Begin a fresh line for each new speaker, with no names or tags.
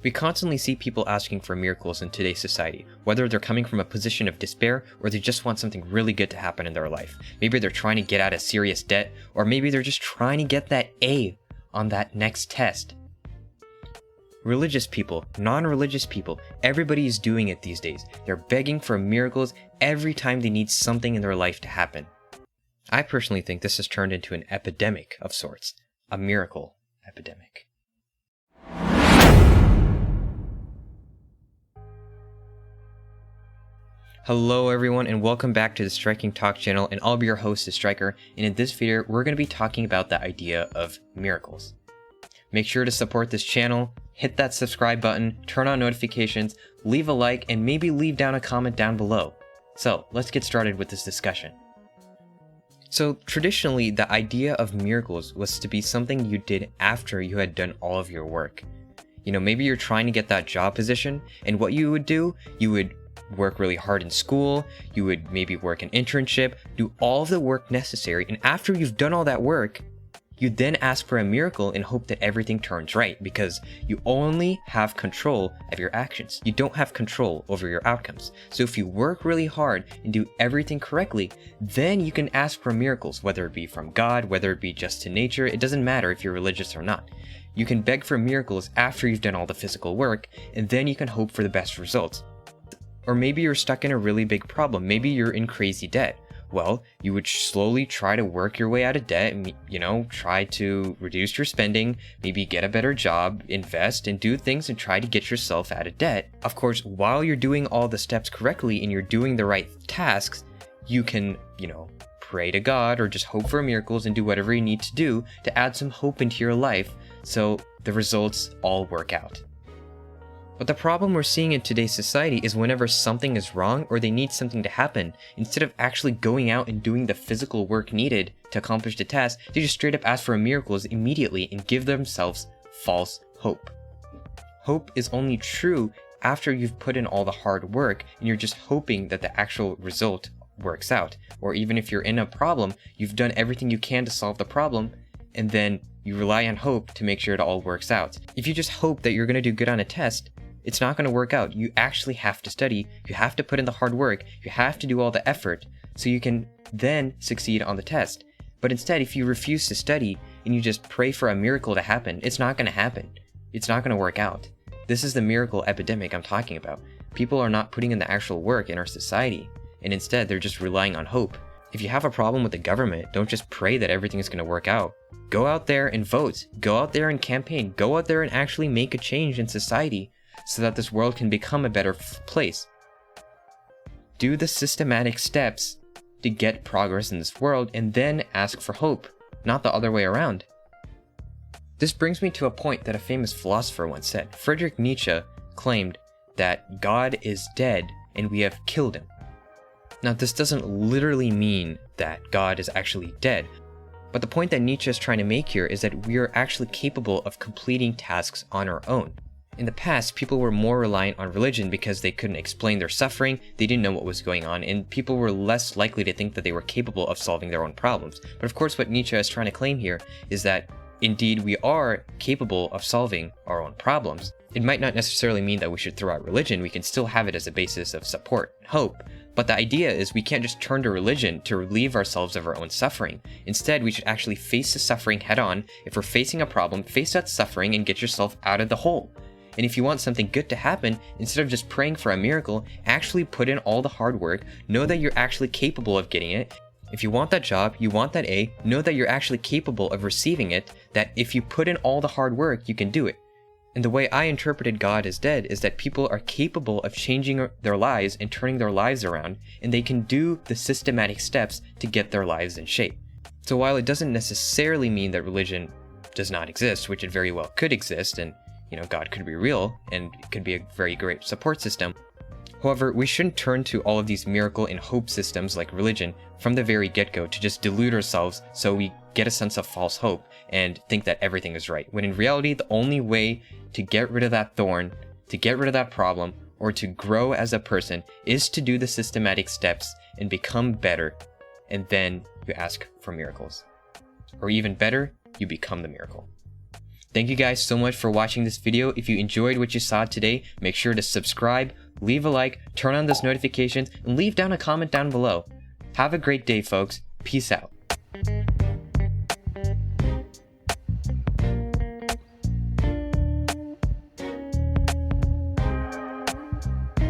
We constantly see people asking for miracles in today's society, whether they're coming from a position of despair or they just want something really good to happen in their life. Maybe they're trying to get out of serious debt, or maybe they're just trying to get that A on that next test. Religious people, non-religious people, everybody is doing it these days. They're begging for miracles every time they need something in their life to happen. I personally think this has turned into an epidemic of sorts, a miracle epidemic. Hello everyone and welcome back to the Striking Talk channel, and I'll be your host, the Striker, and in this video we're going to be talking about the idea of miracles. Make sure to support this channel, hit that subscribe button, turn on notifications, leave a like, and maybe leave down a comment down below. So let's get started with this discussion. So traditionally, the idea of miracles was to be something you did after you had done all of your work. You know, maybe you're trying to get that job position, and what you would do, you would work really hard in school, you would maybe work an internship, do all of the work necessary, and after you've done all that work, you then ask for a miracle and hope that everything turns right, because you only have control of your actions. You don't have control over your outcomes. So if you work really hard and do everything correctly, then you can ask for miracles, whether it be from God, whether it be just to nature. It doesn't matter if you're religious or not. You can beg for miracles after you've done all the physical work, and then you can hope for the best results. Or maybe you're stuck in a really big problem. Maybe you're in crazy debt. Well, you would slowly try to work your way out of debt and, try to reduce your spending, maybe get a better job, invest, and do things and try to get yourself out of debt. Of course, while you're doing all the steps correctly and you're doing the right tasks, you can, pray to God or just hope for miracles and do whatever you need to do to add some hope into your life so the results all work out. But the problem we're seeing in today's society is whenever something is wrong or they need something to happen, instead of actually going out and doing the physical work needed to accomplish the task, they just straight up ask for miracles immediately and give themselves false hope. Hope is only true after you've put in all the hard work and you're just hoping that the actual result works out. Or even if you're in a problem, you've done everything you can to solve the problem, and then you rely on hope to make sure it all works out. If you just hope that you're going to do good on a test, it's not going to work out. You actually have to study, you have to put in the hard work, you have to do all the effort so you can then succeed on the test. But instead, if you refuse to study and you just pray for a miracle to happen, it's not going to happen. It's not going to work out. This is the miracle epidemic I'm talking about. People are not putting in the actual work in our society, and instead they're just relying on hope. If you have a problem with the government, don't just pray that everything is going to work out. Go out there and vote. Go out there and campaign. Go out there and actually make a change in society, so that this world can become a better place. Do the systematic steps to get progress in this world and then ask for hope, not the other way around. This brings me to a point that a famous philosopher once said. Friedrich Nietzsche claimed that God is dead and we have killed him. Now, this doesn't literally mean that God is actually dead, but the point that Nietzsche is trying to make here is that we are actually capable of completing tasks on our own. In the past, people were more reliant on religion because they couldn't explain their suffering, they didn't know what was going on, and people were less likely to think that they were capable of solving their own problems. But of course, what Nietzsche is trying to claim here is that indeed we are capable of solving our own problems. It might not necessarily mean that we should throw out religion. We can still have it as a basis of support and hope. But the idea is we can't just turn to religion to relieve ourselves of our own suffering. Instead, we should actually face the suffering head on. If we're facing a problem, face that suffering and get yourself out of the hole. And if you want something good to happen, instead of just praying for a miracle, actually put in all the hard work, know that you're actually capable of getting it. If you want that job, you want that A, know that you're actually capable of receiving it, that if you put in all the hard work, you can do it. And the way I interpreted God is dead is that people are capable of changing their lives and turning their lives around, and they can do the systematic steps to get their lives in shape. So while it doesn't necessarily mean that religion does not exist, which it very well could exist, and God could be real, and it could be a very great support system. However, we shouldn't turn to all of these miracle and hope systems like religion from the very get-go to just delude ourselves so we get a sense of false hope and think that everything is right. When in reality, the only way to get rid of that thorn, to get rid of that problem, or to grow as a person is to do the systematic steps and become better, and then you ask for miracles. Or even better, you become the miracle. Thank you guys so much for watching this video. If you enjoyed what you saw today, make sure to subscribe, leave a like, turn on those notifications, and leave down a comment down below. Have a great day, folks. Peace out.